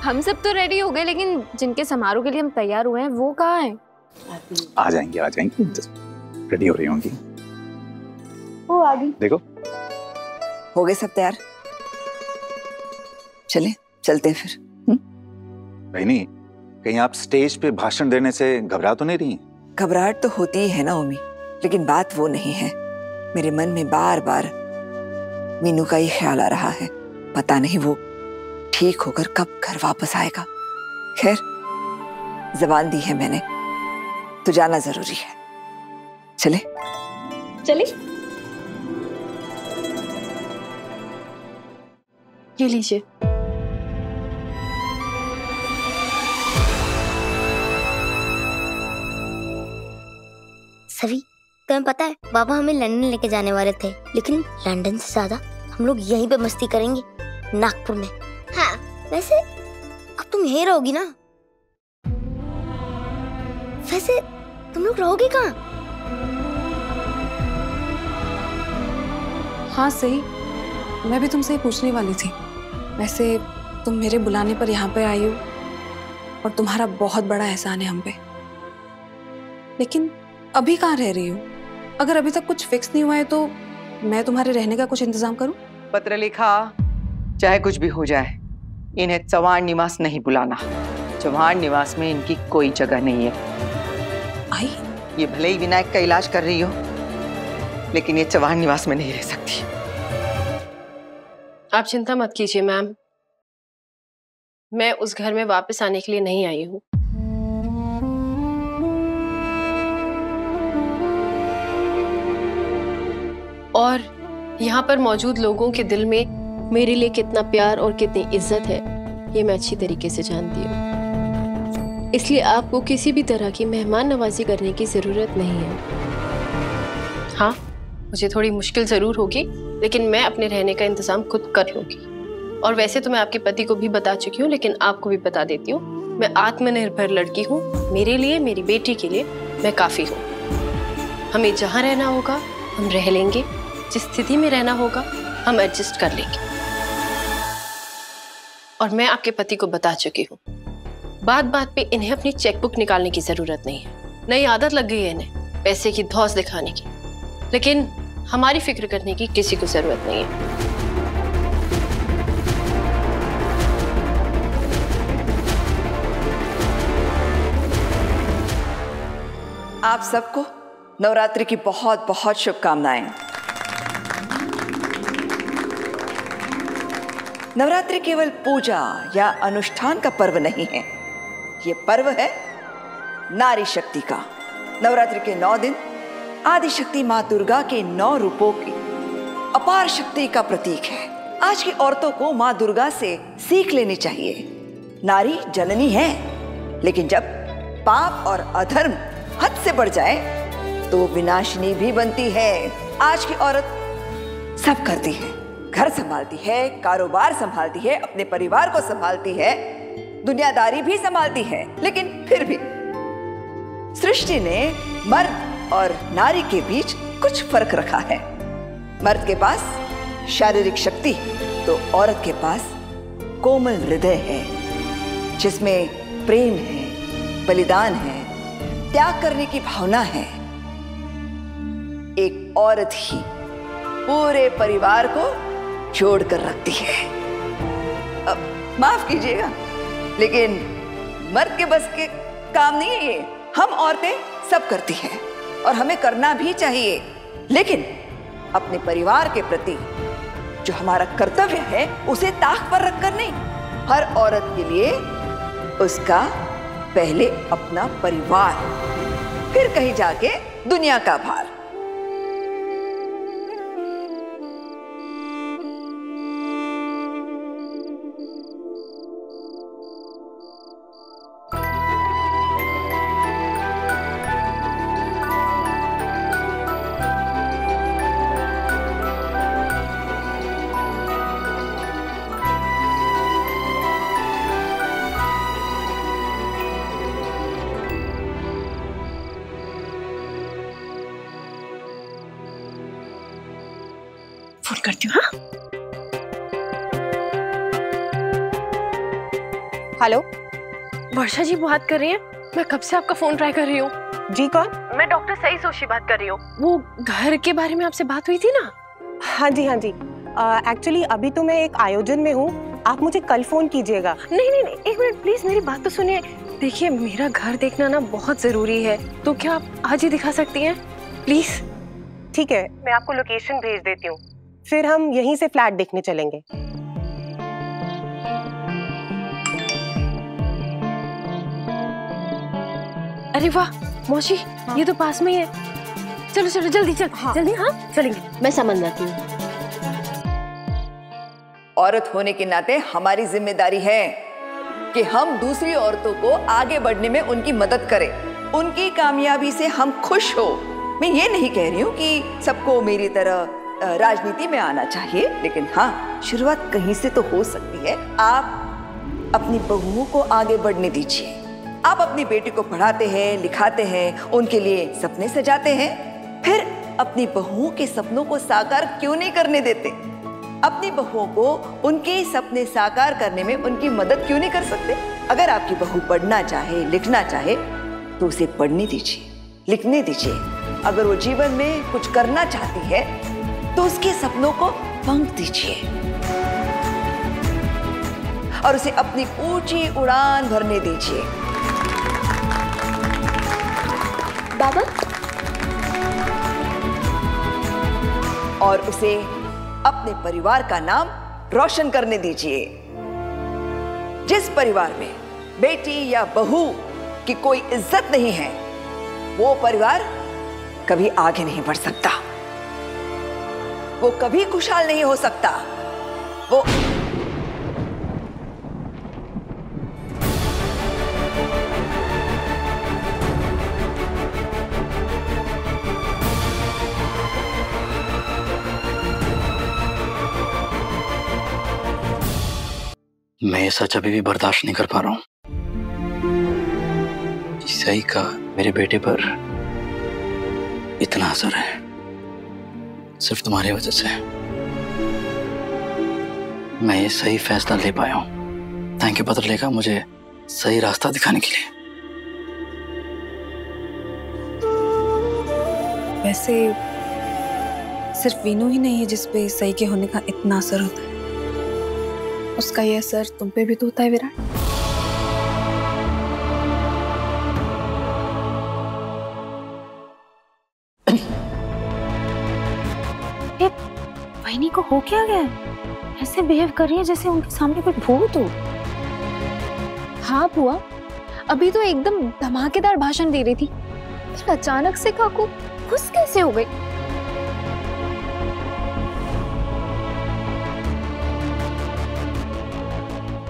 हम सब तो रेडी हो गए, लेकिन जिनके समारोह के लिए हम तैयार हुए हैं वो कहाँ हैं? आ जाएंगे रेडी हो रही होंगी। वो आ गई। देखो हो गए सब तैयार, चलते हैं फिर। बहनी, कहीं आप स्टेज पे भाषण देने से घबरा तो नहीं रही? घबराहट तो होती ही है ना उमी, लेकिन बात वो नहीं है। मेरे मन में बार बार मीनू का ही ख्याल आ रहा है। पता नहीं वो ठीक होकर कब घर वापस आएगा। खैर, ज़बान दी है मैंने तो जाना जरूरी है। चले ये लीजिए। सभी, तुम्हें पता है बाबा हमें लंदन लेके जाने वाले थे, लेकिन लंदन से ज्यादा हम लोग यहीं पे मस्ती करेंगे, नागपुर में। हाँ, वैसे अब तुम यहीं रहोगी ना? वैसे तुम लोग रहोगे कहाँ? हाँ सही, मैं भी तुमसे ही पूछने वाली थी। वैसे तुम मेरे बुलाने पर यहाँ पे आई हो और तुम्हारा बहुत बड़ा एहसान है हम पे, लेकिन अभी कहाँ रह रही हो? अगर अभी तक कुछ फिक्स नहीं हुआ है तो मैं तुम्हारे रहने का कुछ इंतजाम करूं? पत्र लिखा, चाहे कुछ भी हो जाए, इन्हें चौहान निवास नहीं बुलाना। चौहान निवास में इनकी कोई जगह नहीं है। आई, ये भले ही विनायक का इलाज कर रही हो, लेकिन ये चौहान निवास में नहीं रह सकती। आप चिंता मत कीजिए मैम, मैं उस घर में वापस आने के लिए नहीं आई हूँ। और यहाँ पर मौजूद लोगों के दिल में मेरे लिए कितना प्यार और कितनी इज्जत है, ये मैं अच्छी तरीके से जानती हूँ। इसलिए आपको किसी भी तरह की मेहमान नवाजी करने की जरूरत नहीं है। हाँ, मुझे थोड़ी मुश्किल जरूर होगी, लेकिन मैं अपने रहने का इंतजाम खुद कर लूंगी। और वैसे तो मैं आपके पति को भी बता चुकी हूँ, लेकिन आपको भी बता देती हूँ, मैं आत्मनिर्भर लड़की हूँ। मेरे लिए, मेरी बेटी के लिए मैं काफी हूँ। हमें जहाँ रहना होगा हम रह लेंगे, जिस स्थिति में रहना होगा हम एडजस्ट कर लेंगे। और मैं आपके पति को बता चुकी हूँ, बात बात पे इन्हें अपनी चेकबुक निकालने की जरूरत नहीं है। नई आदत लग गई है इन्हें पैसे की धौंस दिखाने की, लेकिन हमारी फिक्र करने की किसी को जरूरत नहीं है। आप सबको नवरात्रि की बहुत बहुत शुभकामनाएं। नवरात्रि केवल पूजा या अनुष्ठान का पर्व नहीं है, ये पर्व है नारी शक्ति का। नवरात्रि के 9 दिन आदि शक्ति माँ दुर्गा के 9 रूपों की अपार शक्ति का प्रतीक है। आज की औरतों को माँ दुर्गा से सीख लेनी चाहिए। नारी जननी है, लेकिन जब पाप और अधर्म हद से बढ़ जाए तो विनाशिनी भी बनती है। आज की औरत सब करती है, घर संभालती है, कारोबार संभालती है, अपने परिवार को संभालती है, दुनियादारी भी संभालती है, लेकिन फिर भी सृष्टि ने मर्द और नारी के बीच कुछ फर्क रखा है। मर्द के पास शारीरिक शक्ति, तो औरत के पास कोमल हृदय है, जिसमें प्रेम है, बलिदान है, त्याग करने की भावना है। एक औरत ही पूरे परिवार को जोड़ कर रखती है। अब माफ कीजिएगा, लेकिन मर्द के बस के काम नहीं है ये। हम औरतें सब करती हैं और हमें करना भी चाहिए, लेकिन अपने परिवार के प्रति जो हमारा कर्तव्य है उसे ताक पर रखकर नहीं। हर औरत के लिए उसका पहले अपना परिवार, फिर कहीं जाके दुनिया का भार। फोन करती हूँ। हाँ, हेलो, वर्षा जी बात कर रही हैं। मैं कब से आपका फोन ट्राई कर रही हूँ। जी कौन? मैं डॉक्टर सई जोशी बात कर रही हूँ। वो घर के बारे में आपसे बात हुई थी ना? हाँ जी, हाँ जी। एक्चुअली अभी तो मैं एक आयोजन में हूँ, आप मुझे कल फोन कीजिएगा। नहीं नहीं नहीं, एक मिनट प्लीज, मेरी बात तो सुनिए। देखिए, मेरा घर देखना ना बहुत जरूरी है, तो क्या आप आज ही दिखा सकती हैं प्लीज? ठीक है, मैं आपको लोकेशन भेज देती हूँ, फिर हम यहीं से फ्लैट देखने चलेंगे। अरे वाह मौसी, ये तो पास में ही है। चलो चलो जल्दी चल। हाँ। जल्दी। हाँ चलेंगे। मैं समझ जाती हूँ। औरत होने के नाते हमारी जिम्मेदारी है कि हम दूसरी औरतों को आगे बढ़ने में उनकी मदद करें, उनकी कामयाबी से हम खुश हो। मैं ये नहीं कह रही हूँ कि सबको मेरी तरह राजनीति में आना चाहिए, लेकिन हाँ, शुरुआत कहीं से तो हो सकती है। आप अपनी बहुओं को आगे बढ़ने दीजिए। आप अपनी बेटी को पढ़ाते हैं, लिखाते हैं, उनके लिए सपने सजाते हैं, फिर अपनी बहुओं के सपनों को साकार क्यों नहीं करने देते? अपनी बहुओं को उनके सपने साकार करने में उनकी मदद क्यों नहीं कर सकते? अगर आपकी बहू पढ़ना चाहे, लिखना चाहे, तो उसे पढ़ने दीजिए, लिखने दीजिए। अगर वो जीवन में कुछ करना चाहती है, तो उसके सपनों को पंख दीजिए और उसे अपनी ऊंची उड़ान भरने दीजिए। बाबा, और उसे अपने परिवार का नाम रोशन करने दीजिए। जिस परिवार में बेटी या बहू की कोई इज्जत नहीं है, वो परिवार कभी आगे नहीं बढ़ सकता, वो कभी खुशहाल नहीं हो सकता। वो मैं ये सच अभी भी बर्दाश्त नहीं कर पा रहा हूँ। सही का मेरे बेटे पर इतना असर है सिर्फ तुम्हारी वजह से। मैं ये सही फैसला ले पाया हूँ। थैंक यू पत्र का मुझे सही रास्ता दिखाने के लिए। वैसे सिर्फ वीनू ही नहीं है जिस पे सही के होने का इतना असर होता है, उसका ये असर तुम पे भी तो होता है विराट। वहीनी को हो क्या गया? ऐसे बिहेव कर रही है जैसे उनके सामने कोई भूत हो। हाँ बुआ, अभी तो एकदम धमाकेदार भाषण दे रही थी, फिर अचानक से काकू खुश कैसे हो गई?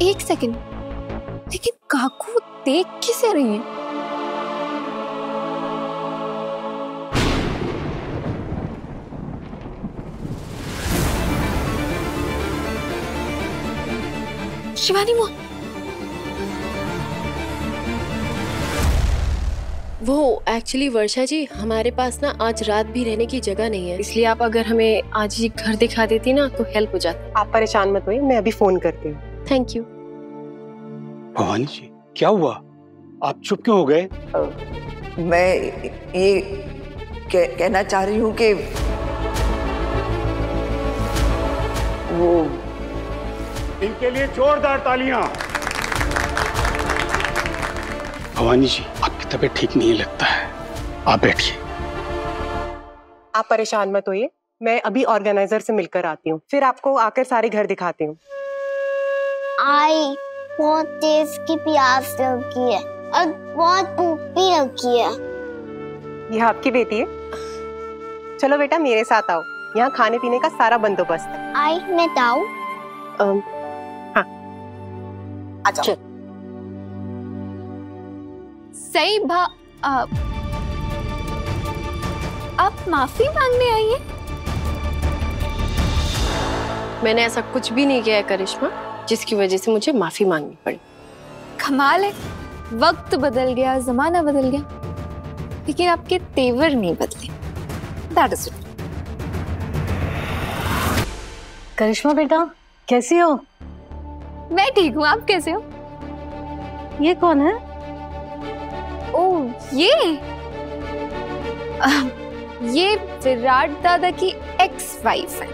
एक सेकंड, लेकिन काकू देख किसे रही है? शिवानी, वो एक्चुअली वर्षा जी, हमारे पास ना आज रात भी रहने की जगह नहीं है, इसलिए आप अगर हमें आज ही घर दिखा देती ना तो हेल्प हो जाती। आप परेशान मत होइए, मैं अभी फोन करती हूँ। Thank you. भवानी जी, क्या हुआ? आप चुप क्यों हो गए? मैं ये कहना चाह रही हूँ कि वो इनके लिए जोरदार तालियां। भवानी जी, आपकी तबीयत ठीक नहीं लगता है, आप बैठिए। आप परेशान मत होइए, मैं अभी ऑर्गेनाइजर से मिलकर आती हूँ, फिर आपको आकर सारे घर दिखाती हूँ। आई बहुत तेज की प्यास लगी है और बहुत भूख भी लगी है। यह आपकी बेटी है? चलो बेटा मेरे साथ आओ, यहाँ खाने पीने का सारा बंदोबस्त है। आई मैं जाऊँ? हाँ आ जाओ। सही आप माफी मांगने आई हैं? मैंने ऐसा कुछ भी नहीं किया है करिश्मा जिसकी वजह से मुझे माफी मांगनी पड़ी। कमाल है, वक्त बदल गया, जमाना बदल गया, लेकिन आपके तेवर नहीं बदले। That is it. करिश्मा बेटा कैसी हो? मैं ठीक हूँ, आप कैसे हो? ये कौन है? ओह ये विराट दादा की एक्स वाइफ है।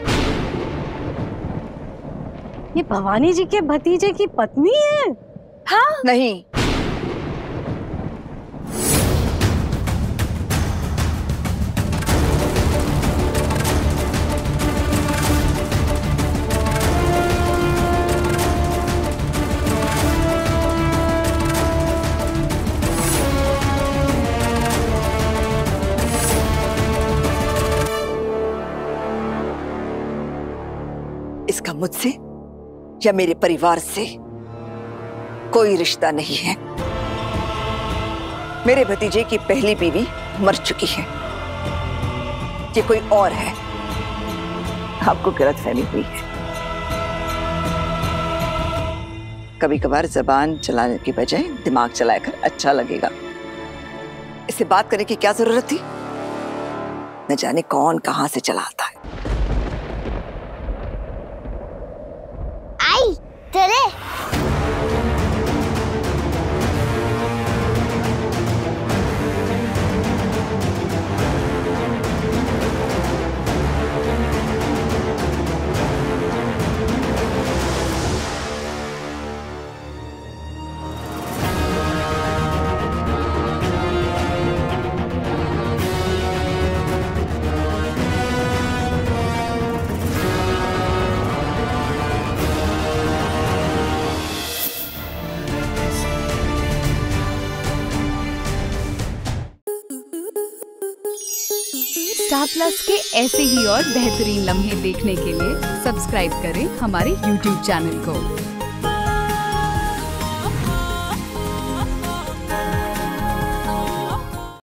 ये भवानी जी के भतीजे की पत्नी है? हाँ नहीं, इसका मुझसे या मेरे परिवार से कोई रिश्ता नहीं है। मेरे भतीजे की पहली बीवी मर चुकी है, ये कोई और है। आपको गलतफहमी हुई है। कभी कभार जबान चलाने की बजाय दिमाग चलाकर अच्छा लगेगा। इससे बात करने की क्या जरूरत थी? न जाने कौन कहां से चला आता है। आई चले। स्टार प्लस के ऐसे ही और बेहतरीन लम्हे देखने के लिए सब्सक्राइब करें हमारे YouTube चैनल को।